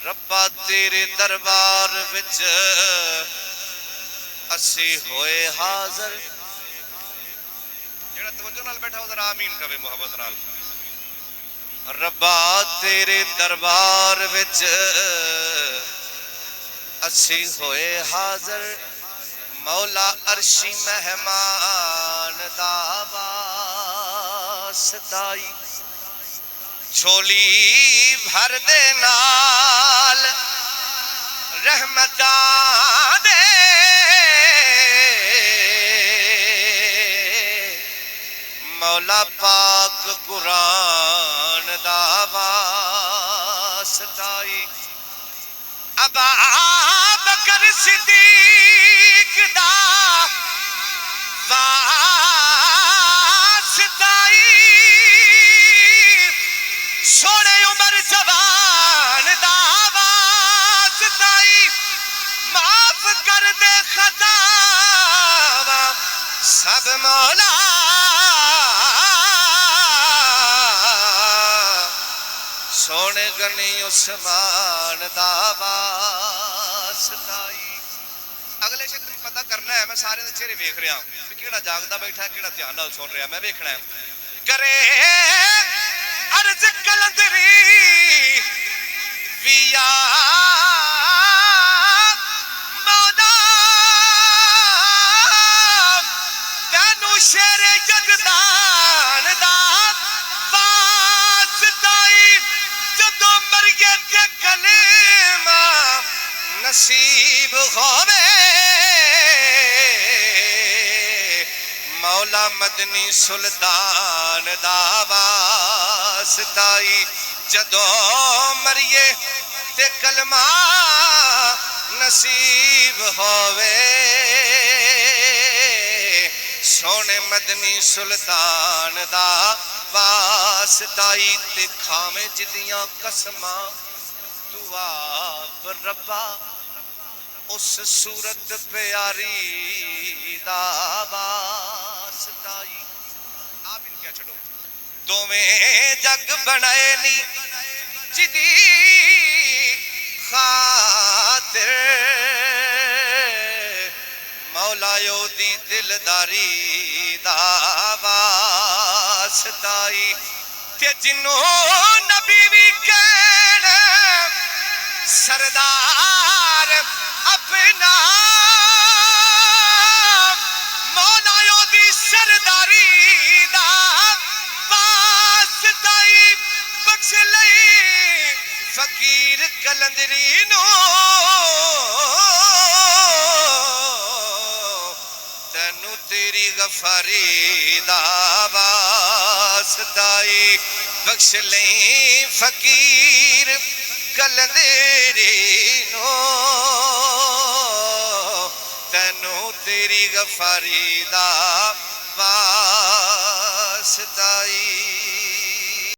ربا تیرے دربار وچ اسی ہوئے حاضر. جڑا توجہ نال بیٹھا ہو ذرا آمین کہے محبت نال. ربا تیرے دربار وچ اسی ہوئے حاضر. مولا عرشی مہمان دا واسطائی. جھولی بھر دے نال رحمتاں دے. مولا پاک قرآن دا واسطائی. ابا بکر صدیق دا واسطائی. سونے عمر جوان دا واسطائی. معاف کر دے خطاواں سب مولا. سونے گنی عثمان دا واسطائی. اگلے شکل میں پتہ کرنا ہے. میں سارے دے چہرے ویکھ رہا ہوں کہ کیڑا جاگدا بیٹھا ہے کیڑا دھیان نال سن رہا. میں ویکھنا ہے. کرے عرض کلندری ویا مولا تینو شیر جگدان دا واسطائی. جدو مرگے تے کلمہ نصیب ہووے مولا مدنی سلطان دا واسطائی. جدو مریے تے کلمہ نصیب ہووے سونے مدنی سلطان دا واسطائی. تے کھاویں جدیاں قسماں تو آپ ربا اس صورت پیاری دا واسطائی. آپ ان کیا چھڑو دو میں جگ بنائے نی جدی خاطر. مولا یو دی دلداری دا واسطائی. تے جنوں نبی بھی کہنے سردار اپنا مولا یو دی سرداری دا واسطائی. بخش لئی فقیر کلندری نو تینو تیری غفاری دا واسطائی. بخش لئی فقیر کلندری نو تینو تیری غفاری دا واسطائی.